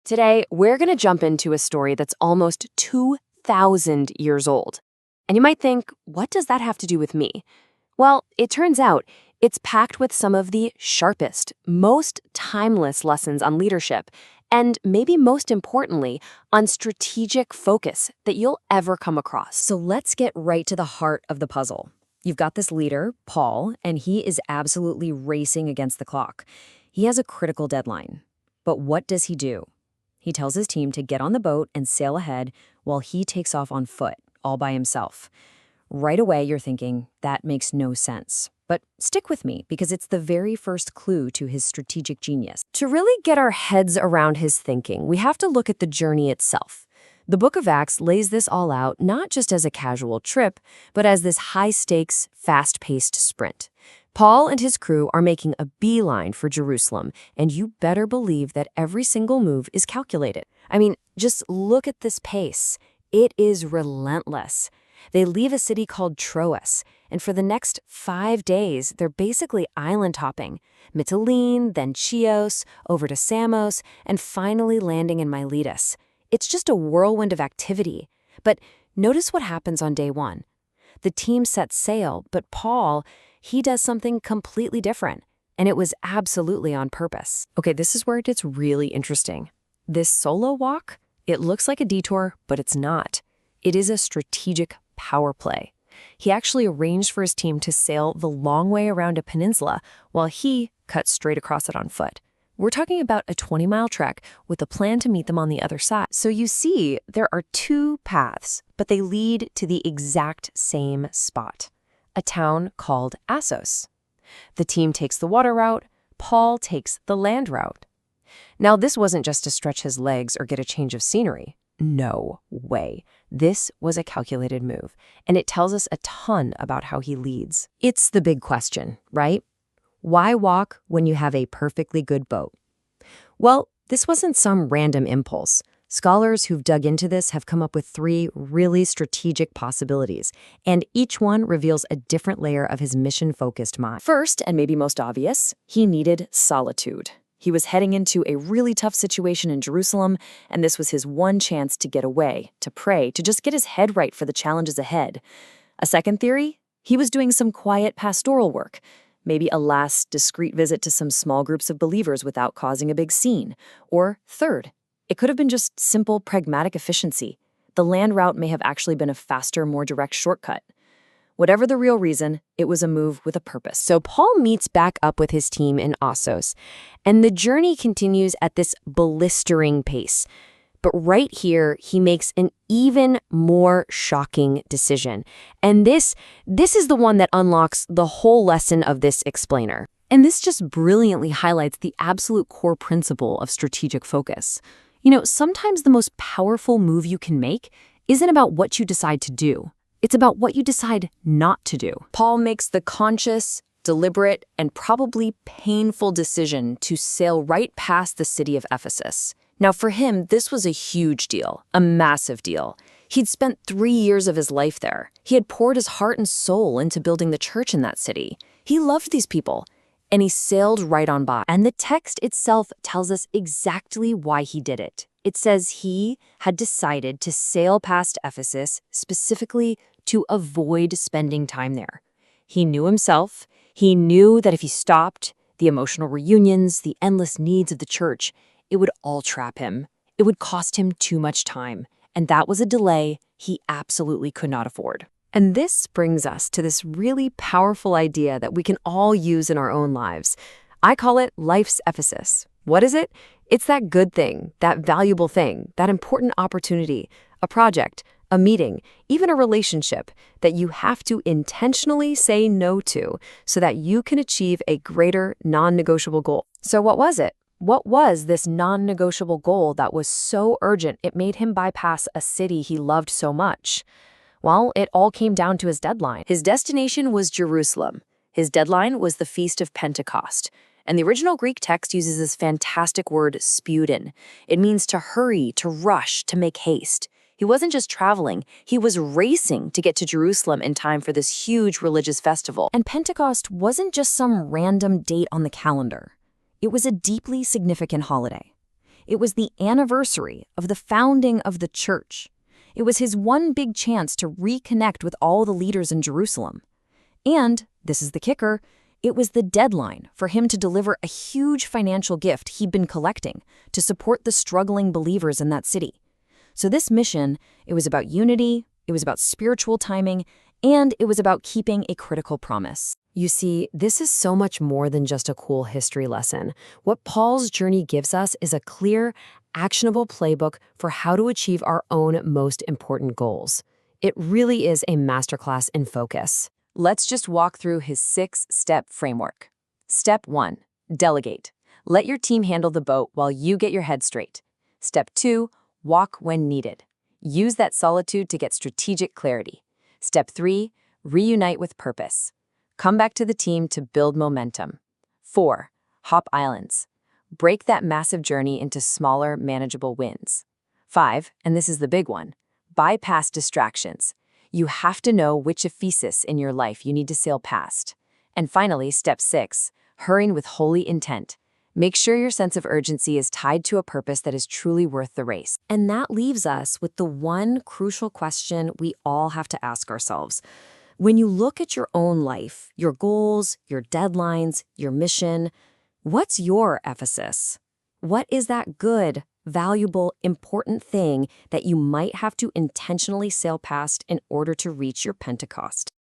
Today, we're going to jump into a story that's almost 2,000 years old. And you might think, what does that have to do with me? Well, it turns out it's packed with some of the sharpest, most timeless lessons on leadership, and maybe most importantly, on strategic focus that you'll ever come across. So let's get right to the heart of the puzzle. You've got this leader, Paul, and he is absolutely racing against the clock. He has a critical deadline. But what does he do? He tells his team to get on the boat and sail ahead while he takes off on foot, all by himself. Right away, you're thinking, that makes no sense. But stick with me, because it's the very first clue to his strategic genius. To really get our heads around his thinking, we have to look at the journey itself. The book of Acts lays this all out not just as a casual trip, but as this high-stakes, fast-paced sprint. Paul and his crew are making a beeline for Jerusalem, and you better believe that every single move is calculated. I mean, just look at this pace. It is relentless. They leave a city called Troas, and for the next 5 days, they're basically island hopping. Mytilene, then Chios, over to Samos, and finally landing in Miletus. It's just a whirlwind of activity. But notice what happens on day one. The team sets sail, but Paul, he does something completely different, and it was absolutely on purpose. Okay, this is where it gets really interesting. This solo walk, it looks like a detour, but it's not. It is a strategic power play. He actually arranged for his team to sail the long way around a peninsula while he cut straight across it on foot. We're talking about a 20-mile trek with a plan to meet them on the other side. So you see, there are two paths, but they lead to the exact same spot, a town called Assos. The team takes the water route, Paul takes the land route. Now, this wasn't just to stretch his legs or get a change of scenery. No way. This was a calculated move, and it tells us a ton about how he leads. It's the big question, right? Why walk when you have a perfectly good boat? Well, this wasn't some random impulse. Scholars who've dug into this have come up with 3 really strategic possibilities, and each one reveals a different layer of his mission-focused mind. First, and maybe most obvious, he needed solitude. He was heading into a really tough situation in Jerusalem, and this was his one chance to get away, to pray, to just get his head right for the challenges ahead. A second theory? He was doing some quiet pastoral work, maybe a last discreet visit to some small groups of believers without causing a big scene. Or third, it could have been just simple, pragmatic efficiency. The land route may have actually been a faster, more direct shortcut. Whatever the real reason, it was a move with a purpose. So Paul meets back up with his team in Assos, and the journey continues at this blistering pace. But right here, he makes an even more shocking decision. And this is the one that unlocks the whole lesson of this explainer. And this just brilliantly highlights the absolute core principle of strategic focus. You know, sometimes the most powerful move you can make isn't about what you decide to do. It's about what you decide not to do. Paul makes the conscious, deliberate, and probably painful decision to sail right past the city of Ephesus. Now, for him, this was a huge deal, a massive deal. He'd spent 3 years of his life there. He had poured his heart and soul into building the church in that city. He loved these people, and he sailed right on by. And the text itself tells us exactly why he did it. It says he had decided to sail past Ephesus specifically to avoid spending time there. He knew himself. He knew that if he stopped, the emotional reunions, the endless needs of the church, it would all trap him. It would cost him too much time. And that was a delay he absolutely could not afford. And this brings us to this really powerful idea that we can all use in our own lives. I call it life's Ephesus. What is it? It's that good thing, that valuable thing, that important opportunity, a project, a meeting, even a relationship that you have to intentionally say no to so that you can achieve a greater non-negotiable goal. So what was it? What was this non-negotiable goal that was so urgent it made him bypass a city he loved so much? Well, it all came down to his deadline. His destination was Jerusalem. His deadline was the Feast of Pentecost. And the original Greek text uses this fantastic word, spudin. It means to hurry, to rush, to make haste. He wasn't just traveling, he was racing to get to Jerusalem in time for this huge religious festival. And Pentecost wasn't just some random date on the calendar. It was a deeply significant holiday. It was the anniversary of the founding of the church. It was his one big chance to reconnect with all the leaders in Jerusalem. And, this is the kicker, it was the deadline for him to deliver a huge financial gift he'd been collecting to support the struggling believers in that city. So this mission, it was about unity, it was about spiritual timing, and it was about keeping a critical promise. You see, this is so much more than just a cool history lesson. What Paul's journey gives us is a clear, actionable playbook for how to achieve our own most important goals. It really is a masterclass in focus. Let's just walk through his 6-step framework. Step 1, delegate. Let your team handle the boat while you get your head straight. Step 2, walk when needed. Use that solitude to get strategic clarity. Step 3, reunite with purpose. Come back to the team to build momentum. 4, hop islands. Break that massive journey into smaller, manageable wins. 5, and this is the big one, bypass distractions. You have to know which Ephesus in your life you need to sail past. And finally, step 6, hurrying with holy intent. Make sure your sense of urgency is tied to a purpose that is truly worth the race. And that leaves us with the one crucial question we all have to ask ourselves. When you look at your own life, your goals, your deadlines, your mission, what's your Ephesus? What is that good, valuable, important thing that you might have to intentionally sail past in order to reach your Pentecost?